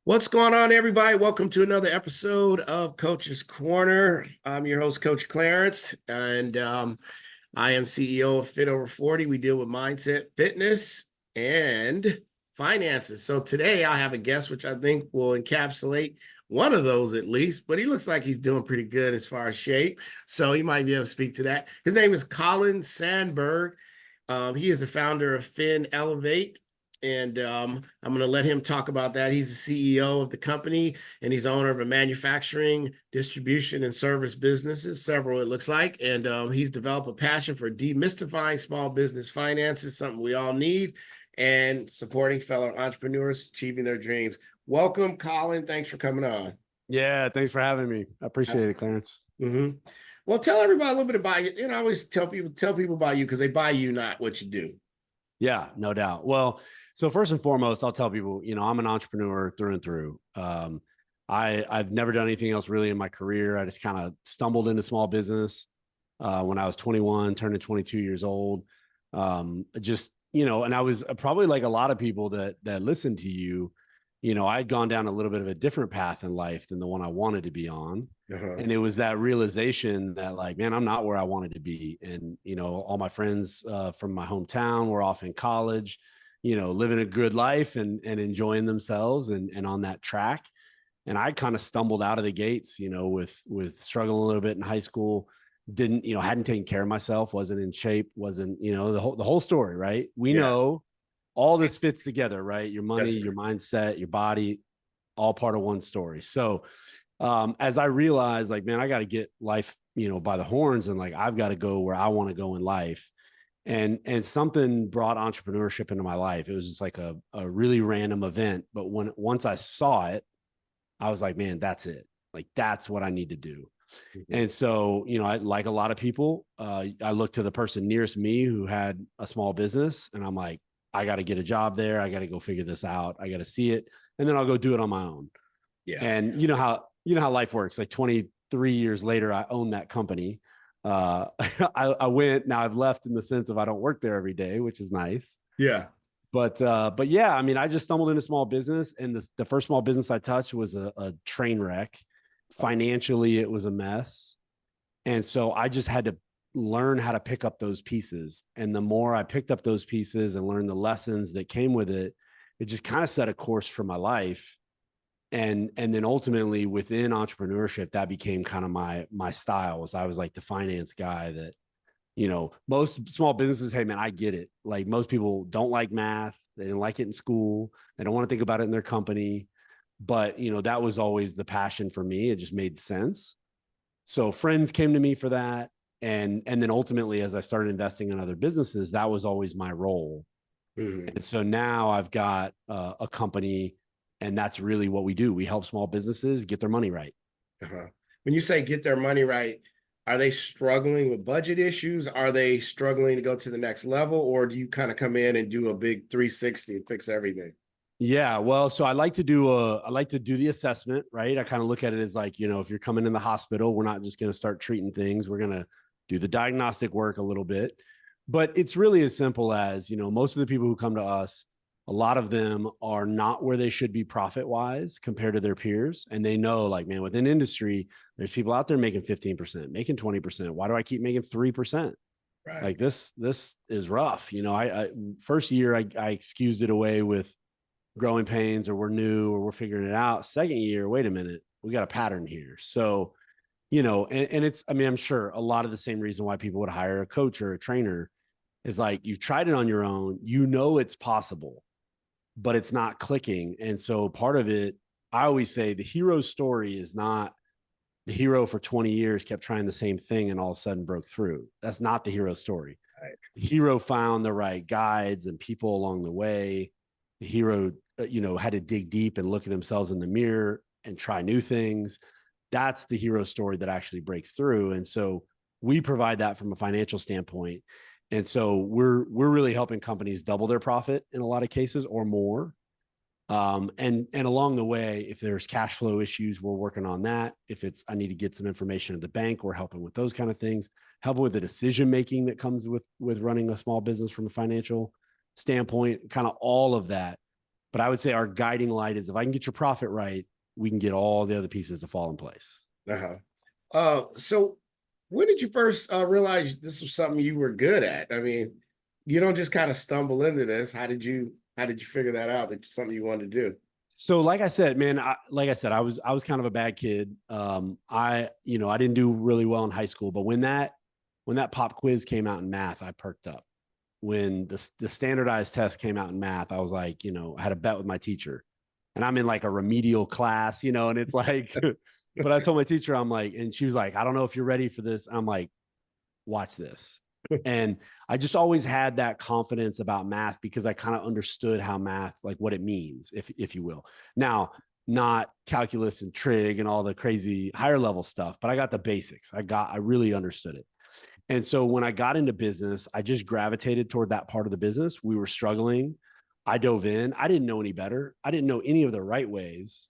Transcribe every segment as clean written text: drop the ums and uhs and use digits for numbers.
What's going on, everybody? Welcome to another episode of Coach's Corner. I'm your host, Coach Clarence, and I am CEO of Fit Over 40. We deal with mindset, fitness, and finances. So today I have a guest, which I think will encapsulate one of those at least, but he looks like he's doing pretty good as far as shape. So he might be able to speak to that. His name is Colin Sandburg. He is the founder of Fin Elevate. And I'm going to let him talk about that. He's the CEO of the company, and he's owner of a manufacturing, distribution, and service businesses, several it looks like. And he's developed a passion for demystifying small business finances, something we all need, and supporting fellow entrepreneurs achieving their dreams. Welcome, Colin. Thanks for coming on. Yeah, thanks for having me. I appreciate it, Clarence. Mm-hmm. Well, tell everybody a little bit about you. I always tell people about you because they buy you, not what you do. Yeah, no doubt. Well, so first and foremost, I'll tell people, I'm an entrepreneur through and through. I've never done anything else really in my career. I just kind of stumbled into small business when I was 21, turning 22 years old. And I was probably like a lot of people that listen to you. I'd gone down a little bit of a different path in life than the one I wanted to be on. And it was that realization that, like, man, I'm not where I wanted to be. And, all my friends from my hometown were off in college, living a good life and enjoying themselves and on that track. And I kind of stumbled out of the gates, with struggling a little bit in high school, hadn't taken care of myself, wasn't in shape, wasn't, the whole story, right? We know all this fits together, right? Your money, your mindset, your body, all part of one story. So as I realized, like, man, I got to get life, by the horns, and like, I've got to go where I want to go in life. And something brought entrepreneurship into my life. It was just like a really random event. But once I saw it, I was like, man, that's it. Like, that's what I need to do. Mm-hmm. And so, I, like a lot of people, I looked to the person nearest me who had a small business, and I'm like, I got to get a job there. I got to go figure this out. I got to see it, and then I'll go do it on my own. Yeah. And you know how life works. Like 23 years later, I own that company. I went, now I've left in the sense of I don't work there every day, which is nice. Yeah. But yeah, I mean, I just stumbled into small business, and the first small business I touched was a train wreck. Financially, it was a mess. And so I just had to learn how to pick up those pieces. And the more I picked up those pieces and learned the lessons that came with it, it just kind of set a course for my life. And then ultimately within entrepreneurship, that became kind of my style. Was I was like the finance guy that, most small businesses, hey man, I get it. Like, most people don't like math. They didn't like it in school. They don't want to think about it in their company. But, that was always the passion for me. It just made sense. So friends came to me for that. And then ultimately, as I started investing in other businesses, that was always my role. Mm-hmm. And so now I've got a company, and that's really what we do. We help small businesses get their money right. Uh-huh. When you say get their money right, are they struggling with budget issues? Are they struggling to go to the next level? Or do you kind of come in and do a big 360 and fix everything? Yeah, well, so I like to do the assessment, right? I kind of look at it as like, if you're coming in the hospital, we're not just going to start treating things. We're going to do the diagnostic work a little bit. But it's really as simple as, most of the people who come to us, a lot of them are not where they should be profit wise compared to their peers. And they know, like, man, within industry, there's people out there making 15%, making 20%. Why do I keep making 3%? Right. Like, this is rough. I first year I excused it away with growing pains, or we're new, or we're figuring it out. Second year, wait a minute, we got a pattern here. So, and it's, I mean, I'm sure a lot of the same reason why people would hire a coach or a trainer is like, you've tried it on your own, it's possible, but it's not clicking. And so part of it, I always say the hero story is not the hero for 20 years kept trying the same thing and all of a sudden broke through. That's not the hero story. Right. The hero found the right guides and people along the way. The hero, had to dig deep and look at themselves in the mirror and try new things. That's the hero story that actually breaks through. And so we provide that from a financial standpoint. And so we're really helping companies double their profit in a lot of cases or more. And along the way, if there's cash flow issues, we're working on that. If it's, I need to get some information at the bank, we're helping with those kind of things, helping with the decision-making that comes with running a small business from a financial standpoint, kind of all of that. But I would say our guiding light is if I can get your profit right, we can get all the other pieces to fall in place. Uh-huh. So when did you first realize this was something you were good at? I mean, you don't just kind of stumble into this. How did you figure that out that it's something you wanted to do? So like I said, man, I was kind of a bad kid. I didn't do really well in high school, but when that pop quiz came out in math, I perked up. When the standardized test came out in math, I was like, I had a bet with my teacher, and I'm in like a remedial class, and it's like, but I told my teacher, I'm like, and she was like, I don't know if you're ready for this. I'm like, watch this. And I just always had that confidence about math because I kind of understood how math, like what it means, if you will. Now, not calculus and trig and all the crazy higher level stuff, but I got the basics. I really understood it. And so when I got into business, I just gravitated toward that part of the business. We were struggling. I dove in. I didn't know any better. I didn't know any of the right ways,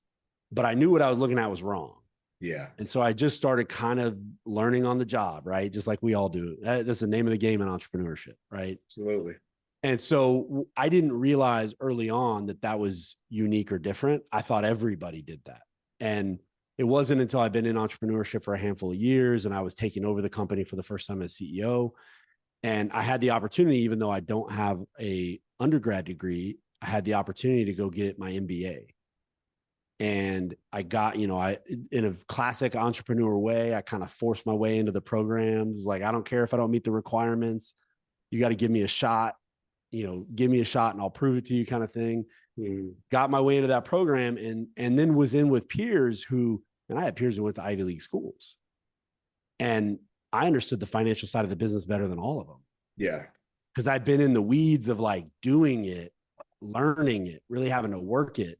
but I knew what I was looking at was wrong. Yeah, And so I just started kind of learning on the job, right? Just like we all do. That's the name of the game in entrepreneurship, right? absolutely. And so I didn't realize early on that that was unique or different. I thought everybody did that. And it wasn't until I've been in entrepreneurship for a handful of years and I was taking over the company for the first time as CEO. And I had the opportunity, even though I don't have a undergrad degree, I had the opportunity to go get my MBA. And I got, I, in a classic entrepreneur way, I kind of forced my way into the programs. Like, I don't care if I don't meet the requirements. You got to give me a shot, give me a shot and I'll prove it to you kind of thing. Got my way into that program and then was in with peers and I had peers who went to Ivy League schools. And I understood the financial side of the business better than all of them. Yeah. Because I'd been in the weeds of like doing it, learning it, really having to work it.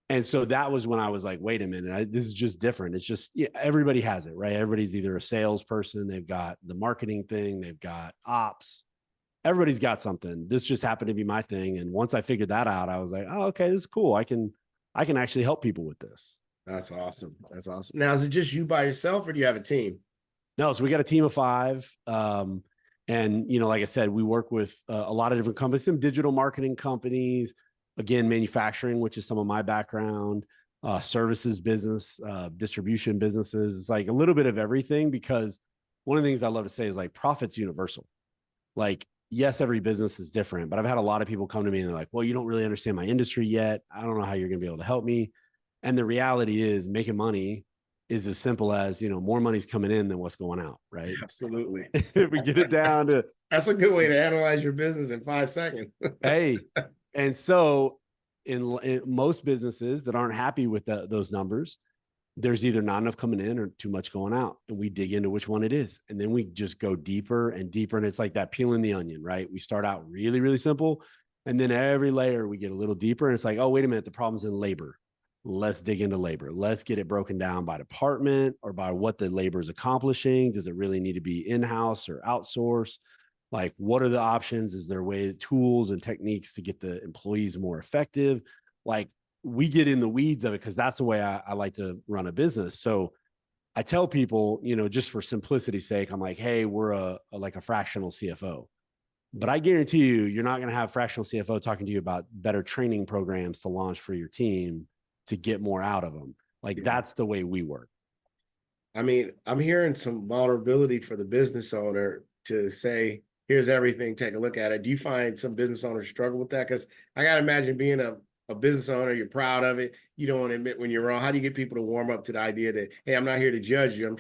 And so that was when I was like, wait a minute, this is just different. It's just, everybody has it, right? Everybody's either a salesperson, they've got the marketing thing, they've got ops. Everybody's got something. This just happened to be my thing. And once I figured that out, I was like, oh, okay, this is cool. I can actually help people with this. That's awesome. That's awesome. Now, is it just you by yourself or do you have a team? No, so we got a team of 5. And, like I said, we work with a lot of different companies, some digital marketing companies, again, manufacturing, which is some of my background, services business, distribution businesses. It's like a little bit of everything because one of the things I love to say is like profit's universal. Like, yes, every business is different, but I've had a lot of people come to me and they're like, well, you don't really understand my industry yet. I don't know how you're going to be able to help me. And the reality is making money is as simple as, more money's coming in than what's going out, right? Absolutely. If we get it down to, That's a good way to analyze your business in 5 seconds. hey, and so in most businesses that aren't happy with those numbers, there's either not enough coming in or too much going out. And we dig into which one it is. And then we just go deeper and deeper. And it's like that peeling the onion, right? We start out really, really simple. And then every layer we get a little deeper. And it's like, oh, wait a minute, the problem's in labor. Let's dig into labor. Let's get it broken down by department or by what the labor is accomplishing. Does it really need to be in-house or outsourced? Like, what are the options? Is there ways, tools and techniques to get the employees more effective? Like, we get in the weeds of it because that's the way I like to run a business. So I tell people, just for simplicity's sake, I'm like, hey, we're a fractional CFO. But I guarantee you're not going to have fractional CFO talking to you about better training programs to launch for your team to get more out of them. Like, that's the way we work. I mean, I'm hearing some vulnerability for the business owner to say, here's everything, take a look at it. Do you find some business owners struggle with that? Because I got to imagine being a business owner, you're proud of it. You don't want to admit when you're wrong. How do you get people to warm up to the idea that, hey, I'm not here to judge you.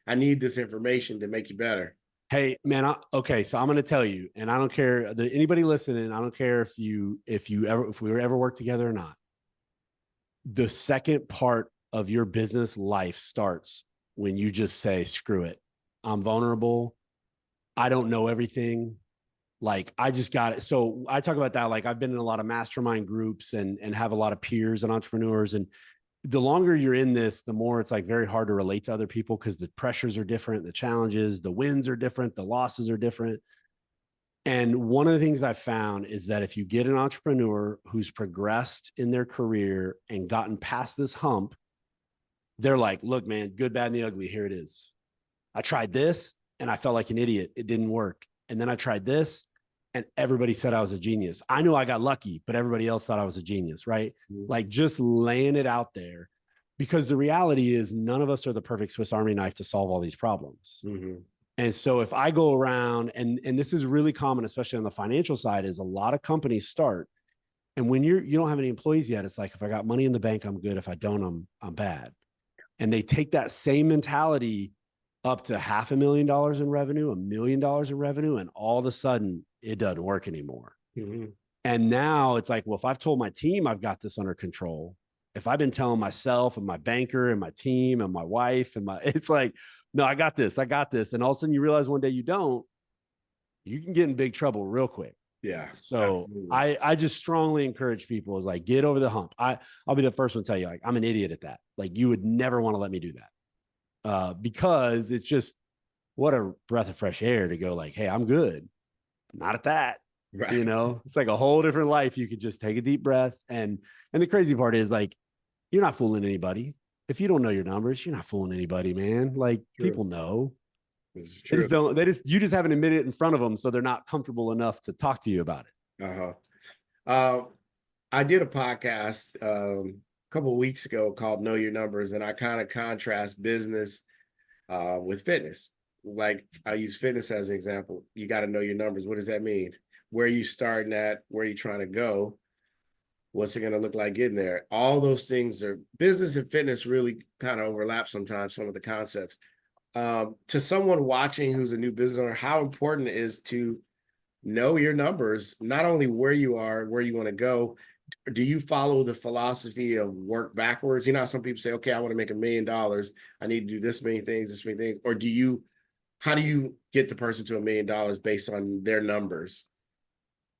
I need this information to make you better. Hey, man. Okay. So I'm going to tell you, and I don't care anybody listening. I don't care if we ever work together or not. The second part of your business life starts when you just say, screw it. I'm vulnerable. I don't know everything. Like, I just got it. So I talk about that. Like, I've been in a lot of mastermind groups and have a lot of peers and entrepreneurs. And the longer you're in this, the more it's like very hard to relate to other people because the pressures are different, the challenges, the wins are different, the losses are different. And one of the things I found is that if you get an entrepreneur who's progressed in their career and gotten past this hump, they're like, look, man, good, bad, and the ugly, here it is. I tried this and I felt like an idiot. It didn't work. And then I tried this and everybody said I was a genius. I knew I got lucky, but everybody else thought I was a genius, right? Like just laying it out there, because the reality is none of us are the perfect Swiss Army knife to solve all these problems. And so if I go around, and this is really common, especially on the financial side, is a lot of companies start, and when you don't have any employees yet, it's like, if I got money in the bank, I'm good. If I don't, I'm bad. And they take that same mentality up to $500,000 in revenue, $1 million in revenue, and all of a sudden it doesn't work anymore. And now it's like, well, if I've told my team I've got this under control, if I've been telling myself and my banker and my team and my wife and it's like, no, I got this. And all of a sudden you realize one day you don't, you can get in big trouble real quick. Yeah. So I just strongly encourage people is like, get over the hump. I'll be the first one to tell you, like, I'm an idiot at that. Like, you would never want to let me do that. Because it's just, what a breath of fresh air to go like, hey, I'm good. Not at that. Right. You know, it's like a whole different life. You could just take a deep breath. And the crazy part is, like, you're not fooling anybody. If you don't know your numbers, you're not fooling anybody, man. Like, people know. You just haven't admitted it in front of them, so they're not comfortable enough to talk to you about it. I did a podcast a couple of weeks ago called Know Your Numbers, and I kind of contrast business with fitness. Like, I use fitness as an example. You got to know your numbers. What does that mean? Where are you starting at? Where are you trying to go? What's it going to look like getting there? All those things are business and fitness really kind of overlap sometimes, some of the concepts. To someone watching who's a new business owner, how important it is to know your numbers, not only where you are, where you want to go. Do you follow the philosophy of work backwards? You know how some people say, okay, I want to make $1 million. I need to do this many things. Or how do you get the person to $1 million based on their numbers?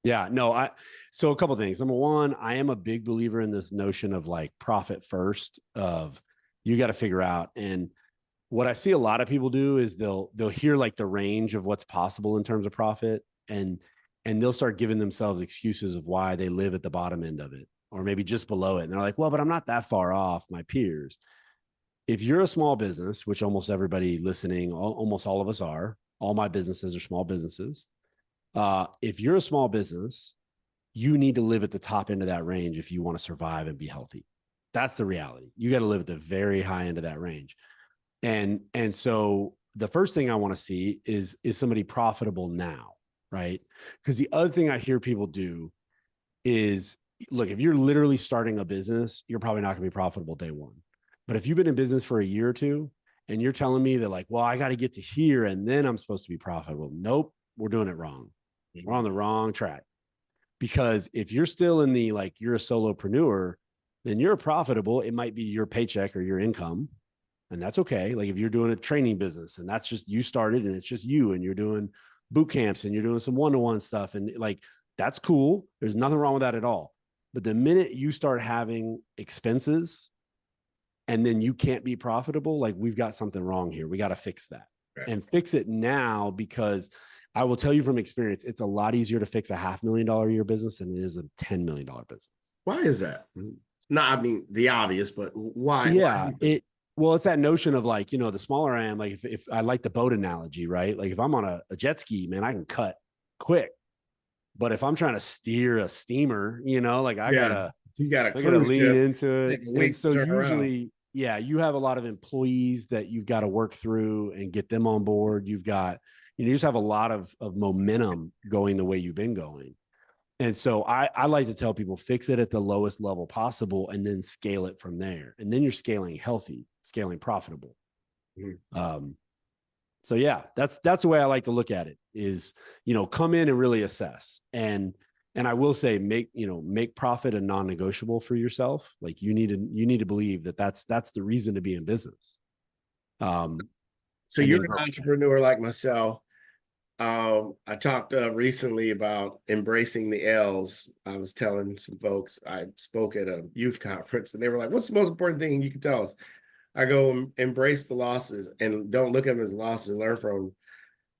Yeah, no, so a couple of things. Number one, I am a big believer in this notion of like profit first, of you got to figure out. And what I see a lot of people do is they'll hear like the range of what's possible in terms of profit, and they'll start giving themselves excuses of why they live at the bottom end of it, or maybe just below it. And they're like, well, but I'm not that far off my peers. If you're a small business, which almost everybody listening, almost all of us are, all my businesses are small businesses. If you're a small business, you need to live at the top end of that range if you want to survive and be healthy. That's the reality. You got to live at the very high end of that range. And so the first thing I want to see is somebody profitable now, right? Because the other thing I hear people do is, look, if you're literally starting a business, you're probably not going to be profitable day one. But if you've been in business for a year or two and you're telling me that, like, well, I got to get to here and then I'm supposed to be profitable. Nope, we're doing it wrong. We're on the wrong track. Because if you're still in the, like, you're a solopreneur, then you're profitable. It might be your paycheck or your income. And that's okay. Like, if you're doing a training business and that's just, you started and it's just you, and you're doing boot camps and you're doing some one-to-one stuff, and like, that's cool. There's nothing wrong with that at all. But the minute you start having expenses and then you can't be profitable, like, we've got something wrong here. We got to fix that. Right. And fix it now, because I will tell you from experience, it's a lot easier to fix a $500,000 a year business than it is a $10 million business. Why is that? No, I mean, the obvious, but why? Yeah, well, it's that notion of, like, you know, the smaller I am, like, if I like the boat analogy, right? Like, if I'm on a jet ski, man, I can cut quick. But if I'm trying to steer a steamer, you know, like, I gotta lean into it. And so usually, you have a lot of employees that you've got to work through and get them on board. You just have a lot of momentum going the way you've been going. And so I like to tell people, fix it at the lowest level possible and then scale it from there. And then you're scaling healthy, scaling profitable. So yeah, that's the way I like to look at it, is, you know, come in and really assess. And I will say, make profit a non-negotiable for yourself. Like, you need to believe that that's the reason to be in business. So you're an entrepreneur like myself. I talked recently about embracing the L's. I was telling some folks, I spoke at a youth conference, and they were like, what's the most important thing you can tell us? I go, embrace the losses and don't look at them as losses, learn from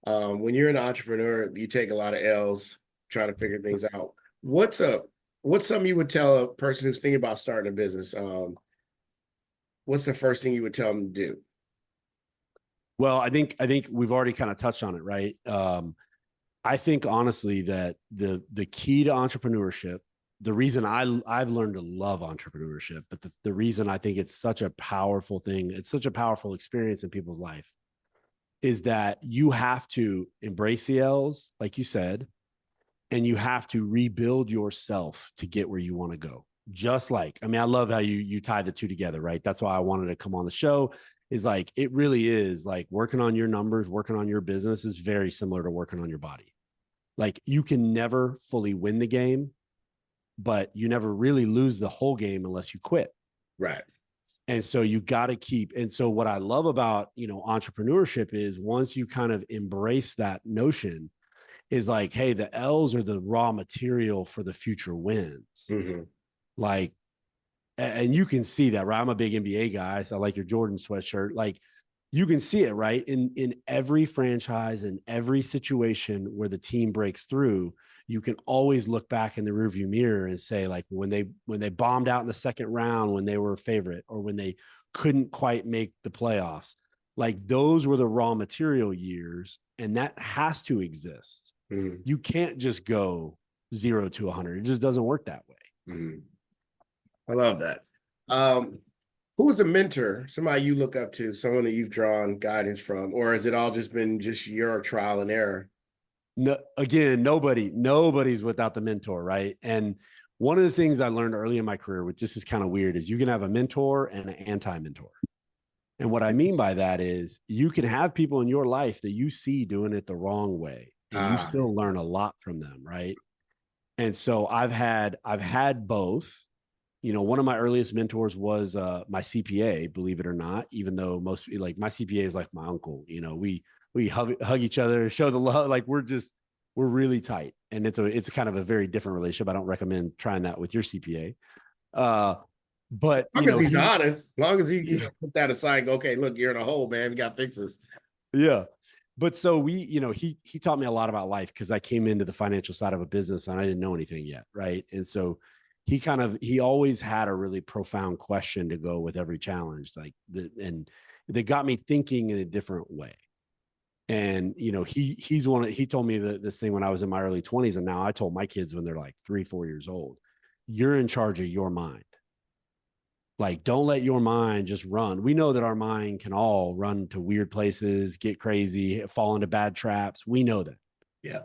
them. When you're an entrepreneur, you take a lot of L's, trying to figure things out. What's something you would tell a person who's thinking about starting a business? What's the first thing you would tell them to do? Well, I think we've already kind of touched on it, right? I think honestly that the key to entrepreneurship, the reason I've learned to love entrepreneurship, but the reason I think it's such a powerful thing, it's such a powerful experience in people's life, is that you have to embrace the L's, like you said, and you have to rebuild yourself to get where you want to go. Just like, I mean, I love how you tie the two together, right? That's why I wanted to come on the show. Is like, it really is like working on your numbers, working on your business is very similar to working on your body. Like, you can never fully win the game, but you never really lose the whole game unless you quit. Right. And so you got to keep. And so what I love about, entrepreneurship is once you kind of embrace that notion, is like, hey, the L's are the raw material for the future wins. Mm-hmm. Like, and you can see that, right? I'm a big NBA guy, so I like your Jordan sweatshirt. Like, you can see it, right? In every franchise, in every situation where the team breaks through, you can always look back in the rearview mirror and say, like, when they bombed out in the second round, when they were a favorite, or when they couldn't quite make the playoffs, like, those were the raw material years, and that has to exist. Mm-hmm. You can't just go 0 to 100. It just doesn't work that way. Mm-hmm. I love that. Who is a mentor, somebody you look up to, someone that you've drawn guidance from, or has it all just been just your trial and error? No, again, nobody's without the mentor, right? And one of the things I learned early in my career, which this is kind of weird, is you can have a mentor and an anti-mentor. And what I mean by that is you can have people in your life that you see doing it the wrong way, and you still learn a lot from them, right? And so I've had both. One of my earliest mentors was my CPA, believe it or not, even though most, like, my CPA is like my uncle. We hug each other, show the love, like we're really tight. And it's kind of a very different relationship. I don't recommend trying that with your CPA. But as long as he's honest, as long as he put that aside and go, okay, look, you're in a hole, man. We got to fix this. Yeah. But so he taught me a lot about life, because I came into the financial side of a business and I didn't know anything yet. Right. And so he always had a really profound question to go with every challenge, and that got me thinking in a different way. And, he told me this thing when I was in my early 20s. And now I told my kids when they're like 3-4 years old, you're in charge of your mind. Like, don't let your mind just run. We know that our mind can all run to weird places, get crazy, fall into bad traps. We know that. Yeah.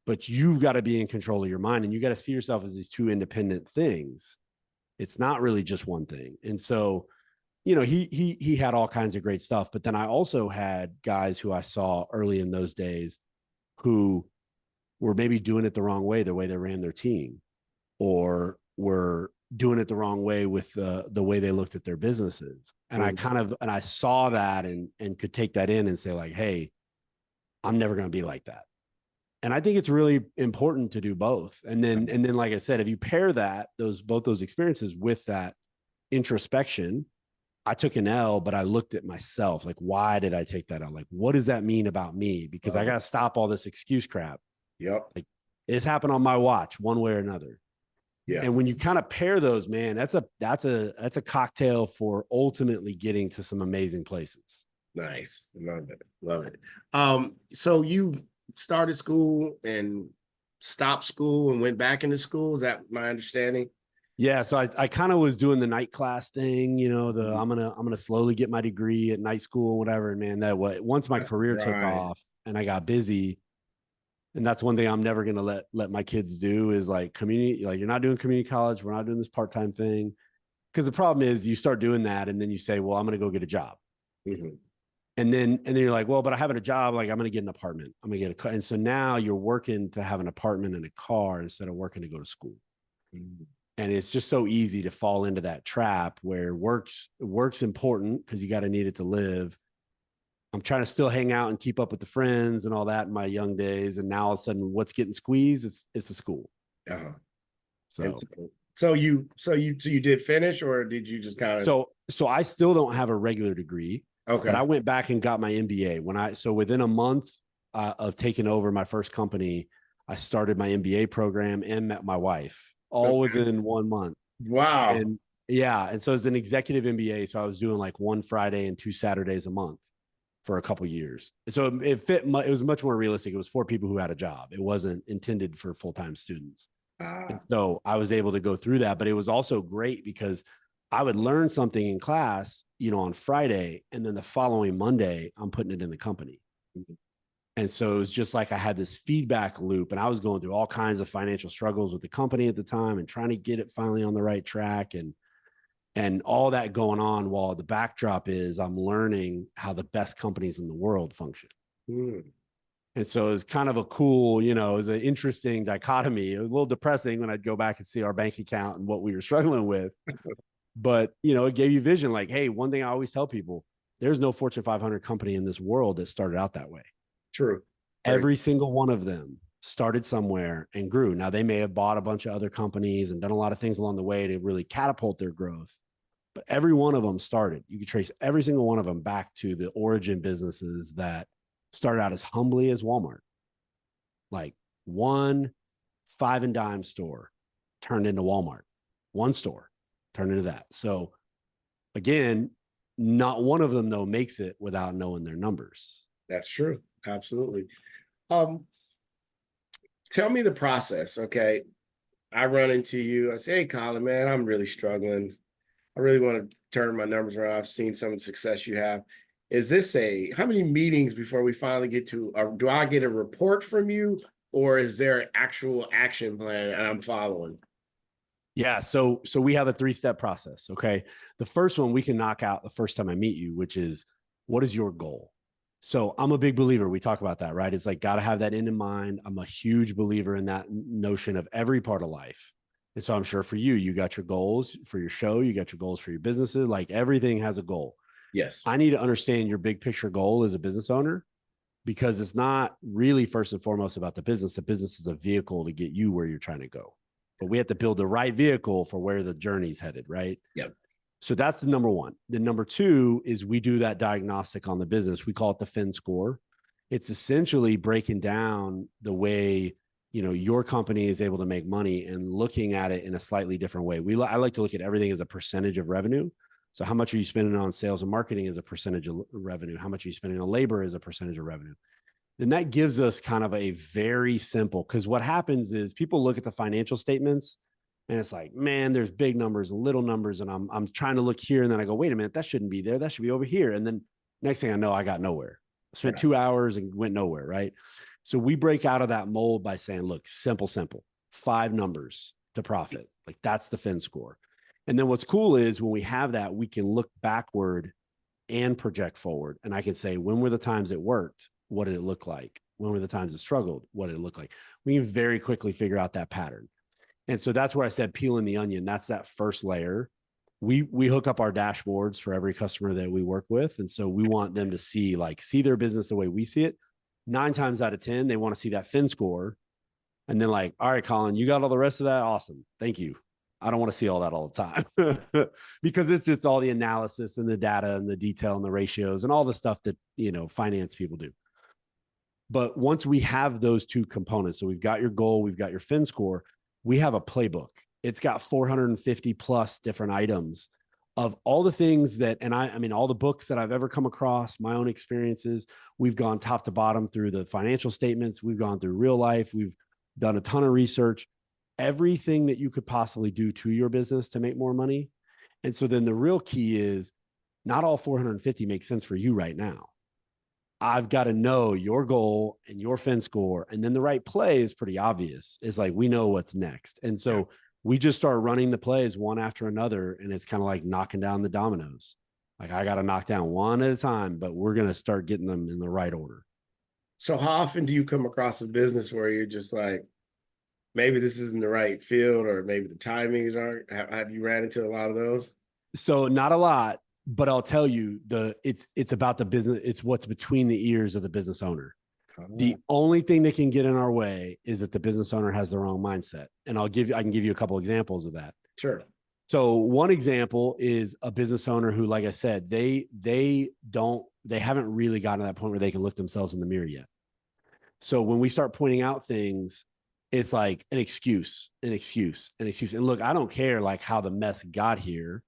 But you've got to be in control of your mind, and you got to see yourself as these two independent things. It's not really just one thing. And so, he had all kinds of great stuff. But then I also had guys who I saw early in those days who were maybe doing it the wrong way, the way they ran their team, or were doing it the wrong way with the way they looked at their businesses. And I saw that and could take that in and say, like, hey, I'm never going to be like that. And I think it's really important to do both. And then, like I said, if you pair both those experiences with that introspection, I took an L, but I looked at myself. Like, why did I take that L? Like, what does that mean about me? Because I got to stop all this excuse crap. Yep. Like, it's happened on my watch one way or another. Yeah. And when you kind of pair those, man, that's a cocktail for ultimately getting to some amazing places. Nice. Love it. Love it. So you started school and stopped school and went back into school. Is that my understanding? Yeah. So I kind of was doing the night class thing, I'm gonna slowly get my degree at night school, whatever. And man, once my career took off and I got busy, and that's one thing I'm never going to let my kids do, is like community. Like, you're not doing community college. We're not doing this part-time thing. Because the problem is you start doing that and then you say, well, I'm going to go get a job. Mm-hmm. And then you're like, well, but I have a job. Like, I'm going to get an apartment. I'm going to get a car. And so now you're working to have an apartment and a car instead of working to go to school. Mm-hmm. And it's just so easy to fall into that trap where work's important because you got to need it to live. I'm trying to still hang out and keep up with the friends and all that in my young days. And now all of a sudden, what's getting squeezed? It's the school. Uh-huh. So you did finish, or did you just kind of? So I still don't have a regular degree. Okay. But I went back and got my MBA so within a month of taking over my first company, I started my MBA program and met my wife all within 1 month. Wow. And yeah. And so it's an executive MBA. So I was doing like one Friday and 2 Saturdays a month for a couple of years. So it fit. It was much more realistic. It was for people who had a job. It wasn't intended for full-time students. And so I was able to go through that, but it was also great because I would learn something in class, on Friday, and then the following Monday, I'm putting it in the company. Mm-hmm. And so it was just like I had this feedback loop, and I was going through all kinds of financial struggles with the company at the time and trying to get it finally on the right track and all that going on while the backdrop is I'm learning how the best companies in the world function. Mm. And so it's kind of a cool, it was an interesting dichotomy. It was a little depressing when I'd go back and see our bank account and what we were struggling with. But, it gave you vision like, hey, one thing I always tell people, there's no Fortune 500 company in this world that started out that way. True. Every single one of them started somewhere and grew. Now, they may have bought a bunch of other companies and done a lot of things along the way to really catapult their growth. But every one of them started. You could trace every single one of them back to the origin businesses that started out as humbly as Walmart. Like one 5 and dime store turned into Walmart. One store turned into that. So again, not one of them though makes it without knowing their numbers. That's true. Absolutely. Tell me the process. Okay. I run into you. I say, hey, Colin, man, I'm really struggling. I really want to turn my numbers around. I've seen some of the success you have. Is this how many meetings before we finally get to, do I get a report from you, or is there an actual action plan and I'm following? Yeah. So we have a 3-step process. Okay. The first one we can knock out the first time I meet you, which is, what is your goal? So I'm a big believer. We talk about that, right? It's like, got to have that end in mind. I'm a huge believer in that notion of every part of life. And so I'm sure for you, you got your goals for your show, you got your goals for your businesses, like everything has a goal. Yes. I need to understand your big picture goal as a business owner, because it's not really first and foremost about the business. The business is a vehicle to get you where you're trying to go. But we have to build the right vehicle for where the journey's headed, right? Yep. So that's the number one. The number two is we do that diagnostic on the business. We call it the Fin score. It's essentially breaking down the way, your company is able to make money and looking at it in a slightly different way. I like to look at everything as a percentage of revenue. So how much are you spending on sales and marketing as a percentage of revenue? How much are you spending on labor as a percentage of revenue? Then that gives us kind of a very simple, because what happens is people look at the financial statements and it's like, man, there's big numbers and little numbers. And I'm trying to look here. And then I go, wait a minute, that shouldn't be there. That should be over here. And then next thing I know, I got nowhere. I spent 2 hours and went nowhere. Right. So we break out of that mold by saying, look, simple, 5 numbers to profit. Like that's the Fin score. And then what's cool is when we have that, we can look backward and project forward. And I can say, when were the times it worked? What did it look like? When were the times it struggled? What did it look like? We can very quickly figure out that pattern. And so that's where I said peeling the onion. That's that first layer. We hook up our dashboards for every customer that we work with. And so we want them to see their business the way we see it. 9 times out of 10, they want to see that Fin score. And then all right, Colin, you got all the rest of that? Awesome. Thank you. I don't want to see all that all the time because it's just all the analysis and the data and the detail and the ratios and all the stuff that, finance people do. But once we have those 2 components, so we've got your goal, we've got your Fin score, we have a playbook. It's got 450 plus different items of all the things that, and I mean, all the books that I've ever come across, my own experiences, we've gone top to bottom through the financial statements. We've gone through real life. We've done a ton of research, everything that you could possibly do to your business to make more money. And so then the real key is not all 450 makes sense for you right now. I've got to know your goal and your Fin score. And then the right play is pretty obvious. It's like, we know what's next. And so we just start running the plays one after another. And it's kind of like knocking down the dominoes. Like I got to knock down one at a time, but we're going to start getting them in the right order. So how often do you come across a business where you're just like, maybe this isn't the right field, or maybe the timings aren't? Have you ran into a lot of those? So not a lot, but I'll tell you, it's about the business. It's what's between the ears of the business owner. The only thing that can get in our way is that the business owner has the wrong mindset. And I can give you a couple examples of that. Sure. So one example is a business owner who, like I said, they haven't really gotten to that point where they can look themselves in the mirror yet. So when we start pointing out things, it's like an excuse. And look, I don't care how the mess got here.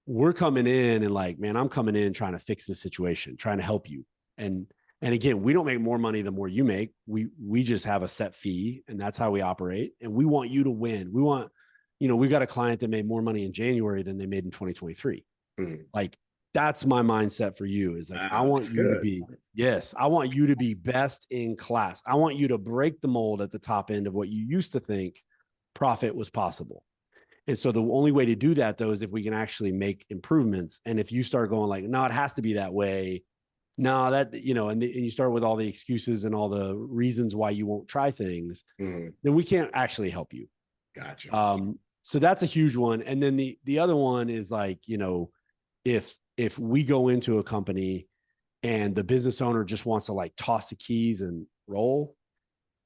we're coming in and like, man, I'm coming in trying to fix this situation, trying to help you. And again, we don't make more money the more you make. We just have a set fee, and that's how we operate. And we want you to win. We want, we've got a client that made more money in January than they made in 2023. Mm. Like, that's my mindset for you, is like, I want That's you to good. be, yes, I want you to be best in class. I want you to break the mold at the top end of what you used to think profit was possible. And so the only way to do that, though, is if we can actually make improvements. And if you start going like, no, it has to be that way. No, that, and you start with all the excuses and all the reasons why you won't try things, then we can't actually help you. Gotcha. So that's a huge one. And then the other one is like, if we go into a company and the business owner just wants to like toss the keys and roll,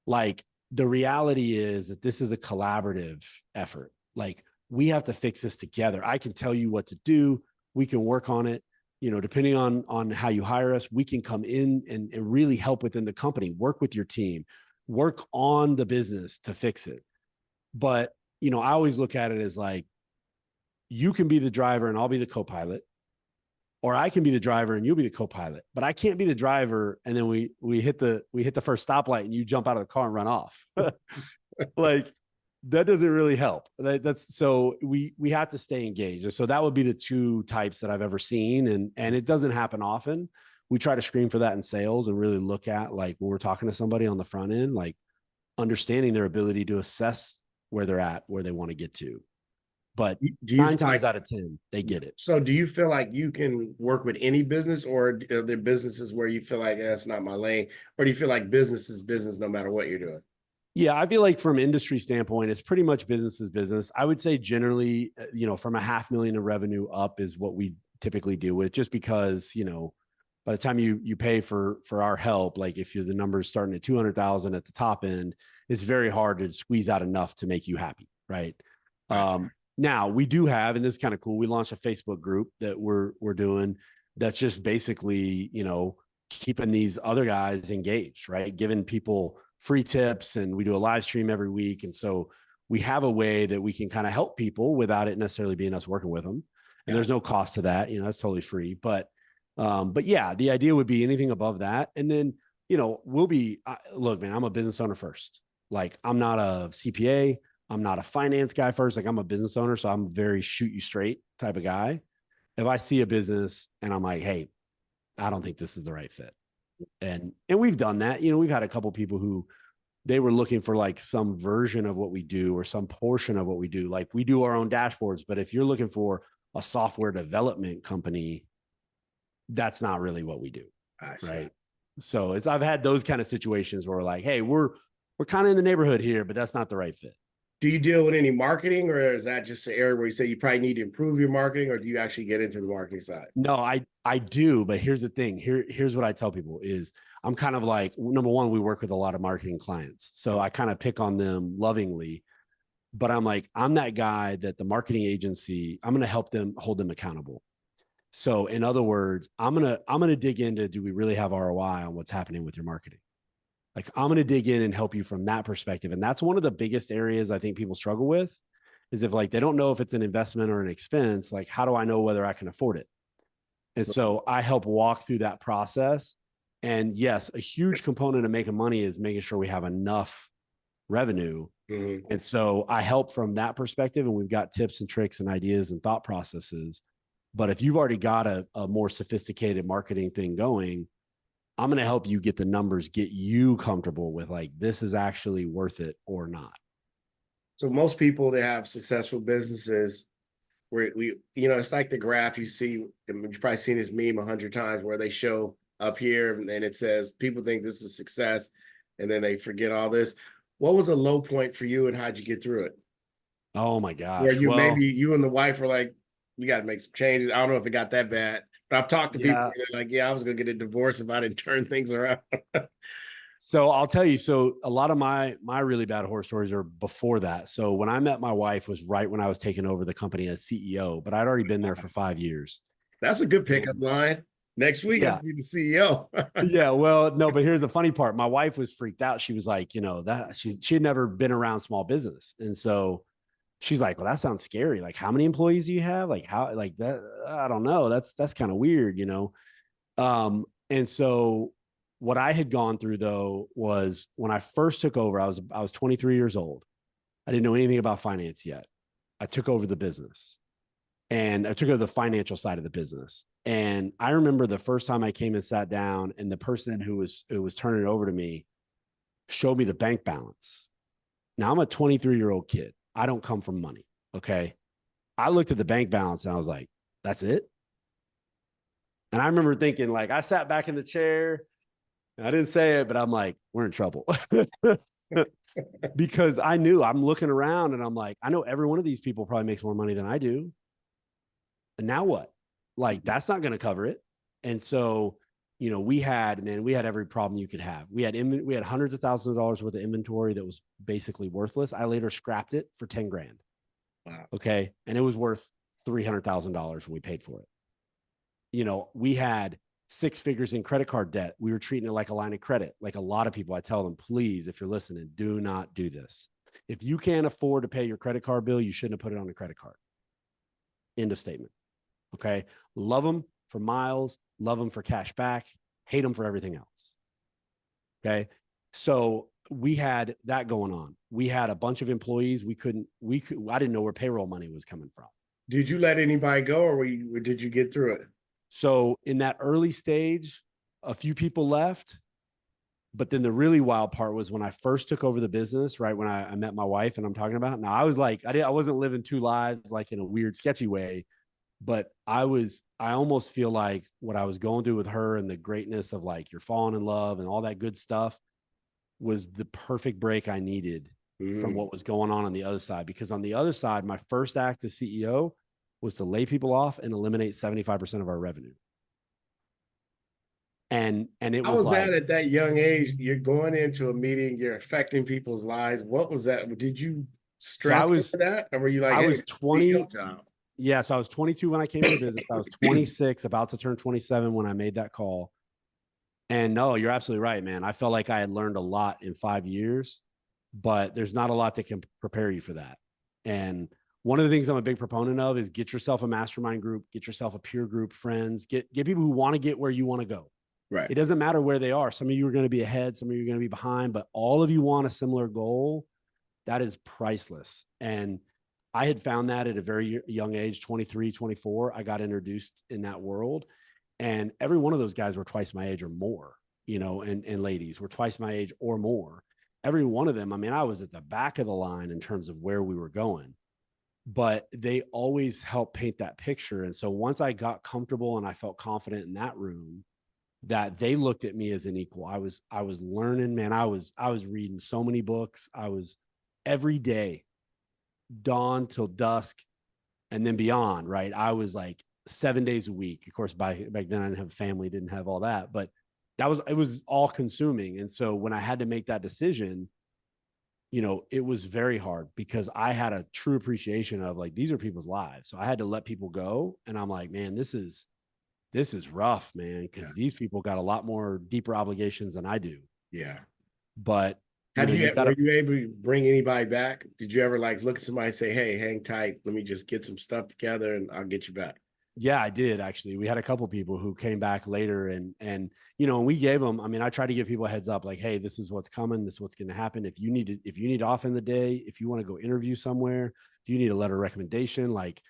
like the reality is that this is a collaborative effort. Like, we have to fix this together. I can tell you what to do. We can work on it. Depending on how you hire us, we can come in and really help within the company, work with your team, work on the business to fix it. But, I always look at it as like, you can be the driver and I'll be the co-pilot, or I can be the driver and you'll be the co-pilot, but I can't be the driver. And then we hit the first stoplight and you jump out of the car and run off. Like, that doesn't really help. So we have to stay engaged. So that would be the two types that I've ever seen. And it doesn't happen often. We try to screen for that in sales and really look at, like, when we're talking to somebody on the front end, like understanding their ability to assess where they're at, where they want to get to. But do you 9 times out of 10, they get it. So do you feel like you can work with any business, or are there businesses where you feel like that's not my lane? Or do you feel like business is business no matter what you're doing? Yeah, I feel like from industry standpoint, it's pretty much business is business. I would say generally, from a $500,000 of revenue up is what we typically deal with, just because, by the time you pay for our help, like if the numbers starting at 200,000 at the top end, it's very hard to squeeze out enough to make you happy. Right. Now we do have, and this is kind of cool, we launched a Facebook group that we're doing that's just basically, keeping these other guys engaged, right? Giving people free tips, and we do a live stream every week. And so we have a way that we can kind of help people without it necessarily being us working with them. And there's no cost to that, that's totally free. But yeah, the idea would be anything above that. And then, we'll be, look, man, I'm a business owner first. Like, I'm not a CPA. I'm not a finance guy first. Like, I'm a business owner. So I'm very shoot you straight type of guy. If I see a business and I'm like, hey, I don't think this is the right fit. And we've done that. We've had a couple of people who they were looking for like some version of what we do or some portion of what we do. Like, we do our own dashboards, but if you're looking for a software development company, that's not really what we do. Right. So I've had those kind of situations where we're like, hey, we're kind of in the neighborhood here, but that's not the right fit. Do you deal with any marketing, or is that just an area where you say you probably need to improve your marketing, or do you actually get into the marketing side? No, I do, but here's the thing. Here's what I tell people is I'm kind of like, number one, we work with a lot of marketing clients. So I kind of pick on them lovingly, but I'm like, I'm that guy that the marketing agency, I'm going to help them hold them accountable. So in other words, I'm going to dig into, do we really have ROI on what's happening with your marketing? Like, I'm going to dig in and help you from that perspective. And that's one of the biggest areas I think people struggle with, is if like, they don't know if it's an investment or an expense, like, how do I know whether I can afford it? And so I help walk through that process. And yes, a huge component of making money is making sure we have enough revenue. Mm-hmm. And so I help from that perspective, and we've got tips and tricks and ideas and thought processes. But if you've already got a more sophisticated marketing thing going, I'm going to help you get the numbers, get you comfortable with like, this is actually worth it or not. So most people that have successful businesses, where it's like the graph you see, you've probably seen this meme 100 times, where they show up here and it says, people think this is success, and then they forget all this. What was a low point for you, and how'd you get through it? Oh my gosh. Where maybe you and the wife were like, we got to make some changes. I don't know if it got that bad, but I've talked to people and they're like, yeah, I was going to get a divorce if I didn't turn things around. So I'll tell you, so a lot of my really bad horror stories are before that. So when I met my wife was right when I was taking over the company as CEO, but I'd already been there for 5 years. That's a good pickup line. Next week, I'll be the CEO. Yeah, well, no, but here's the funny part. My wife was freaked out. She was like, that she had never been around small business. And so She's like, well, that sounds scary. Like, how many employees do you have? Like, how, like that? I don't know. That's kind of weird, you know? And so what I had gone through though was when I first took over, I was 23 years old. I didn't know anything about finance yet. I took over the business and I took over the financial side of the business. And I remember the first time I came and sat down, and the person who was turning it over to me showed me the bank balance. Now I'm a 23-year-old kid. I don't come from money. Okay. I looked at the bank balance and I was like, that's it. And I remember thinking, like, I sat back in the chair. I didn't say it, but I'm like, we're in trouble. Because I knew, I'm looking around and I'm like, I know every one of these people probably makes more money than I do. And now what? Like, that's not going to cover it. And so, you know, we had every problem you could have. We had hundreds of thousands of dollars worth of inventory that was basically worthless. I later scrapped it for 10 grand. Wow. Okay. And it was worth $300,000 when we paid for it. You know, we had 6 figures in credit card debt. We were treating it like a line of credit. Like a lot of people, I tell them, please, if you're listening, do not do this. If you can't afford to pay your credit card bill, you shouldn't have put it on a credit card. End of statement. Okay. Love them for miles, love them for cash back, hate them for everything else. Okay. So we had that going on. We had a bunch of employees. I didn't know where payroll money was coming from. Did you let anybody go, or did you get through it? So in that early stage, a few people left. But then the really wild part was when I first took over the business, right? When I met my wife, and I'm talking about now, I was like, I wasn't living 2 lives like in a weird, sketchy way, but I almost feel like what I was going through with her and the greatness of like, you're falling in love and all that good stuff was the perfect break I needed from what was going on the other side. Because on the other side, my first act as CEO was to lay people off and eliminate 75% of our revenue. And it How was was like, that at that young age? You're going into a meeting, you're affecting people's lives. What was that? Did you so stress over that? Or were you like, I hey, was 20. job? Yeah. So I was 22 when I came in the business. I was 26, about to turn 27 when I made that call. And no, you're absolutely right, man. I felt like I had learned a lot in 5 years, but there's not a lot that can prepare you for that. And one of the things I'm a big proponent of is get yourself a mastermind group, get yourself a peer group, friends, get people who want to get where you want to go. Right. It doesn't matter where they are. Some of you are going to be ahead, some of you are going to be behind, but all of you want a similar goal. That is priceless. And I had found that at a very young age, 23, 24, I got introduced in that world. And every one of those guys were twice my age or more, you know, and ladies were twice my age or more. Every one of them, I mean, I was at the back of the line in terms of where we were going, but they always helped paint that picture. And so once I got comfortable and I felt confident in that room, that they looked at me as an equal. I was learning, man. I was reading so many books. I was every day, dawn till dusk, and then beyond, right? I was like 7 days a week. Of course, back then I didn't have a family, didn't have all that, but it was all consuming. And so when I had to make that decision, you know, it was very hard because I had a true appreciation of like, these are people's lives. So I had to let people go. And I'm like, man, this is rough, man, because these people got a lot more deeper obligations than I do. Yeah. But were you able to bring anybody back? Did you ever like look at somebody and say, hey, hang tight, let me just get some stuff together and I'll get you back? Yeah, I did actually. We had a couple people who came back later and you know, we gave them, I mean, I try to give people a heads up like, hey, this is what's coming, this is what's going to happen. If you need off in the day, if you want to go interview somewhere, if you need a letter of recommendation, like,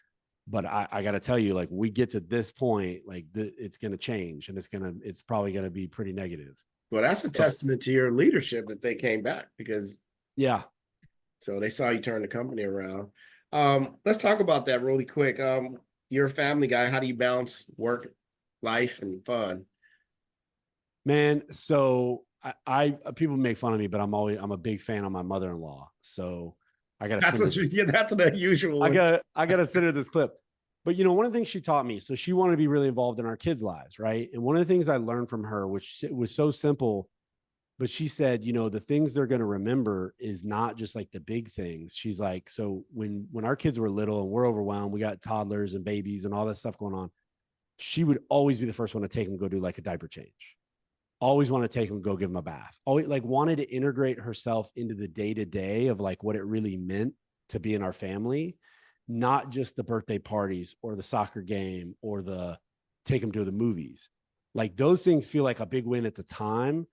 but I got to tell you, like, we get to this point, like it's going to change and it's probably going to be pretty negative. Well, that's a testament to your leadership that they came back because yeah. So they saw you turn the company around. Let's talk about that really quick. You're a family guy. How do you balance work, life, and fun? Man, so I people make fun of me, but I'm a big fan of my mother-in-law. So I got to that's an unusual I got to send her this clip. But you know, one of the things she taught me, so she wanted to be really involved in our kids' lives, right? And one of the things I learned from her, which was so simple, but she said, you know, the things they're going to remember is not just like the big things. She's like, so when our kids were little and we're overwhelmed, we got toddlers and babies and all that stuff going on, she would always be the first one to take them, go do like a diaper change. Always want to take them, go give them a bath. Always like wanted to integrate herself into the day-to-day of like what it really meant to be in our family, not just the birthday parties or the soccer game or the take them to the movies. Like those things feel like a big win at the time.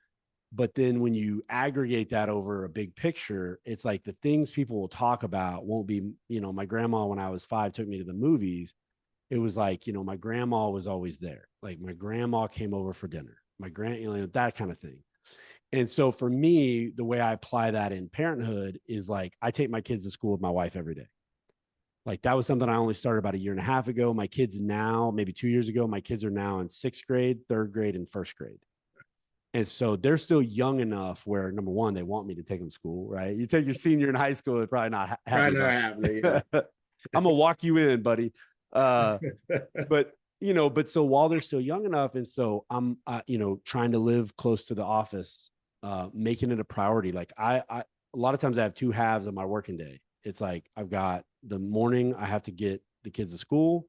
But then when you aggregate that over a big picture, it's like the things people will talk about won't be, my grandma, when I was 5, took me to the movies. It was like, my grandma was always there. Like my grandma came over for dinner, that kind of thing. And so for me, the way I apply that in parenthood is like, I take my kids to school with my wife every day. Like that was something I only started about 1.5 years ago. My kids now, maybe 2 years ago, my kids are now in 6th grade, 3rd grade, and 1st grade. And so they're still young enough where, number one, they want me to take them to school, right? You take your senior in high school, it's probably not happening. Probably not happening. Yeah. I'm gonna walk you in, buddy. But so while they're still young enough, and so I'm, trying to live close to the office, making it a priority. Like a lot of times I have 2 halves of my working day. It's like I've got the morning I have to get the kids to school,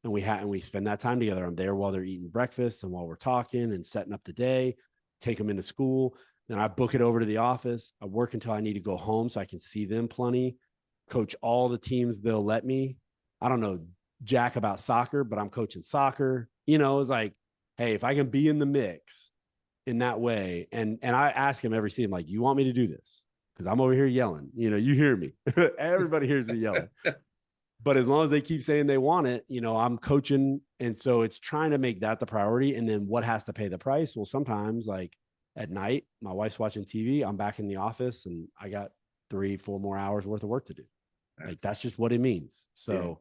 and we spend that time together. I'm there while they're eating breakfast and while we're talking and setting up the day. Take them into school. Then I book it over to the office. I work until I need to go home so I can see them plenty. Coach all the teams they'll let me. I don't know jack about soccer, but I'm coaching soccer. It's like, hey, if I can be in the mix in that way, and I ask him every season, like, you want me to do this? Because I'm over here yelling. You hear me. Everybody hears me yelling. But as long as they keep saying they want it, I'm coaching. And so it's trying to make that the priority. And then what has to pay the price? Well, sometimes like at night, my wife's watching TV, I'm back in the office and I got 3-4 more hours worth of work to do. Like that's just what it means. So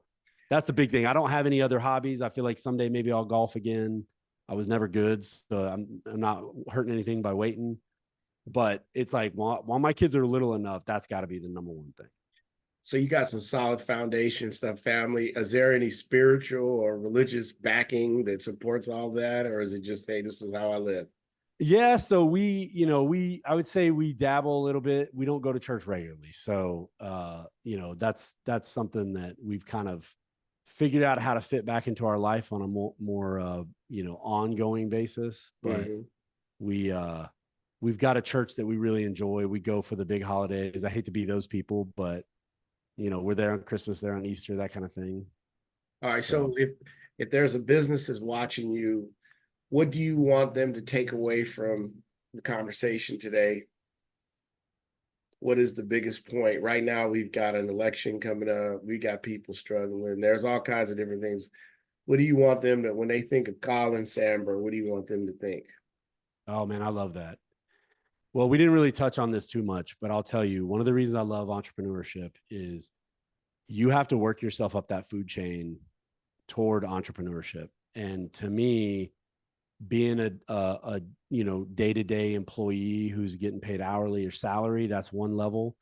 that's the big thing. I don't have any other hobbies. I feel like someday maybe I'll golf again. I was never good. So I'm not hurting anything by waiting. But it's like while my kids are little enough, that's got to be the number one thing. So you got some solid foundation stuff, family. Is there any spiritual or religious backing that supports all that? Or is it just, hey, this is how I live? Yeah. So I would say we dabble a little bit. We don't go to church regularly. So, that's something that we've kind of figured out how to fit back into our life on a more ongoing basis. But we've got a church that we really enjoy. We go for the big holidays. I hate to be those people, but we're there on Christmas, there on Easter, that kind of thing. All right. So if there's a business that's watching you, what do you want them to take away from the conversation today? What is the biggest point? Right now, we've got an election coming up. We got people struggling. There's all kinds of different things. What do you want them to, when they think of Colin Sandburg, what do you want them to think? Oh man, I love that. Well, we didn't really touch on this too much, but I'll tell you, one of the reasons I love entrepreneurship is you have to work yourself up that food chain toward entrepreneurship. And to me, being a day-to-day employee who's getting paid hourly or salary, that's one level.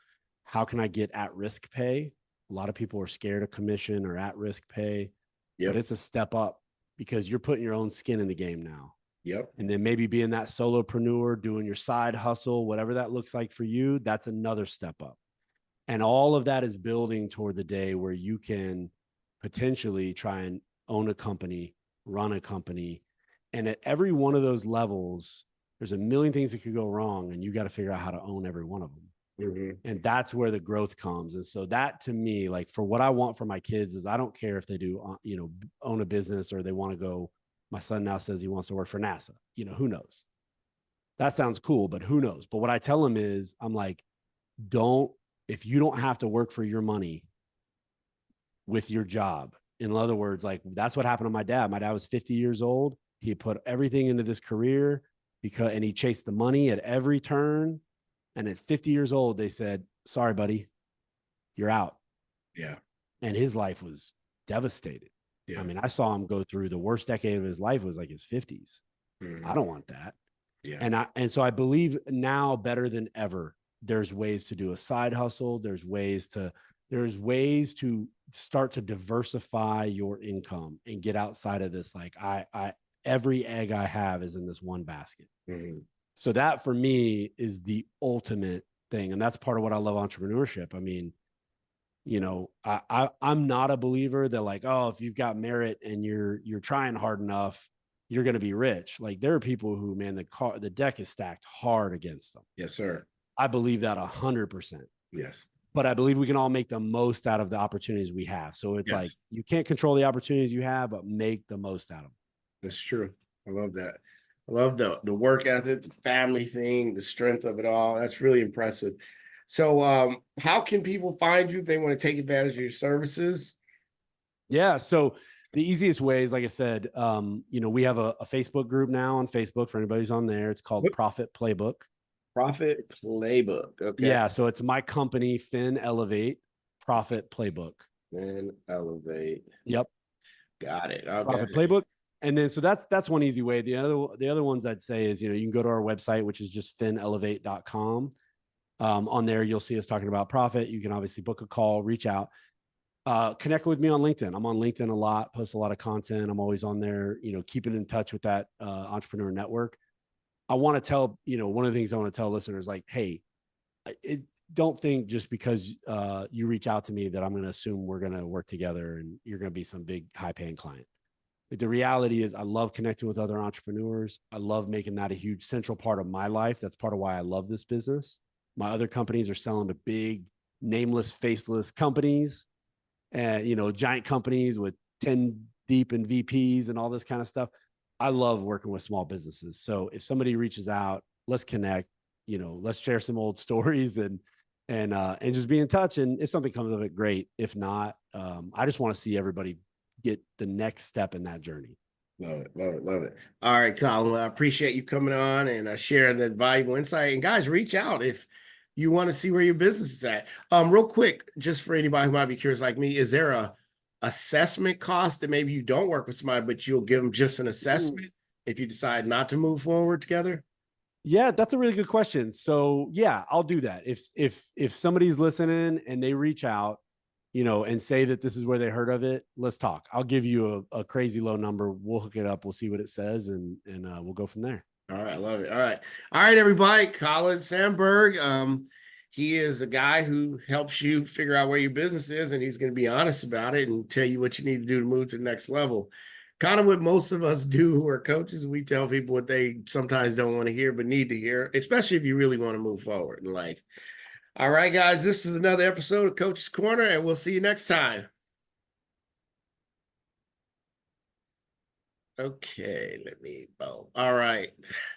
How can I get at-risk pay? A lot of people are scared of commission or at-risk pay, but it's a step up because you're putting your own skin in the game now. And then maybe being that solopreneur, doing your side hustle, whatever that looks like for you, that's another step up. And all of that is building toward the day where you can potentially try and own a company, run a company. And at every one of those levels, there's a million things that could go wrong, and you got to figure out how to own every one of them. And that's where the growth comes. And so that, to me, like for what I want for my kids is I don't care if they do, own a business or they want to go. My son now says he wants to work for NASA. Who knows? That sounds cool, but who knows? But what I tell him is I'm like, if you don't have to work for your money with your job. In other words, like that's what happened to my dad. My dad was 50 years old. He put everything into this career and he chased the money at every turn. And at 50 years old, they said, sorry, buddy, you're out. And his life was devastated. I mean, I saw him go through the worst decade of his life was like his 50s. I don't want that. And so I believe now better than ever, there's ways to do a side hustle. There's ways to start to diversify your income and get outside of this. Like every egg I have is in this one basket. So that for me is the ultimate thing. And that's part of what I love entrepreneurship. I mean, I'm not a believer that like, oh, if you've got merit and you're trying hard enough, you're going to be rich. Like there are people who, man, the deck is stacked hard against them. Yes, sir. I believe that 100%. Yes. but I believe we can all make the most out of the opportunities we have. So it's Yeah, like, you can't control the opportunities you have, but make the most out of them. that's true. I love that. I love the work ethic, the family thing, the strength of it all. That's really impressive. So, how can people find you if they want to take advantage of your services? Yeah. So the easiest way is, like I said, we have a Facebook group now on Facebook for anybody who's on there. It's called What Profit Playbook. Profit Playbook? Okay, Yeah. So it's my company, Fin Elevate Profit Playbook. and elevate. Yep. Got it. Okay. Profit Playbook. And then, so that's one easy way. The other ones I'd say is, you can go to our website, which is just finelevate.com. On there, you'll see us talking about profit. You can obviously book a call, reach out, connect with me on LinkedIn. I'm on LinkedIn a lot, post a lot of content. I'm always on there, keeping in touch with that entrepreneur network. I want to tell, one of the things I want to tell listeners, like, hey, don't think just because you reach out to me that I'm going to assume we're going to work together and you're going to be some big high paying client. The reality is, I love connecting with other entrepreneurs. I love making that a huge central part of my life. That's part of why I love this business. My other companies are selling to big, nameless, faceless companies, and giant companies with 10 deep in VPs and all this kind of stuff. I love working with small businesses. So if somebody reaches out, let's connect. Let's share some old stories and just be in touch. And if something comes of it, great. If not, I just want to see everybody get the next step in that journey. Love it, love it, love it. All right, Colin. Well, I appreciate you coming on and sharing that valuable insight. And guys, reach out if you want to see where your business is at. Real quick, just for anybody who might be curious like me, is there a assessment cost that maybe you don't work with somebody, but you'll give them just an assessment if you decide not to move forward together? Yeah, that's a really good question. So yeah, I'll do that. If somebody's listening and they reach out, and say that this is where they heard of it, let's talk. I'll give you a crazy low number. We'll hook it up. We'll see what it says, and we'll go from there. All right, I love it. All right, everybody. Colin Sandburg. He is a guy who helps you figure out where your business is, and he's going to be honest about it and tell you what you need to do to move to the next level. Kind of what most of us do who are coaches. We tell people what they sometimes don't want to hear, but need to hear, especially if you really want to move forward in life. All right, guys, this is another episode of Coach's Corner, and we'll see you next time. Okay, let me, all right.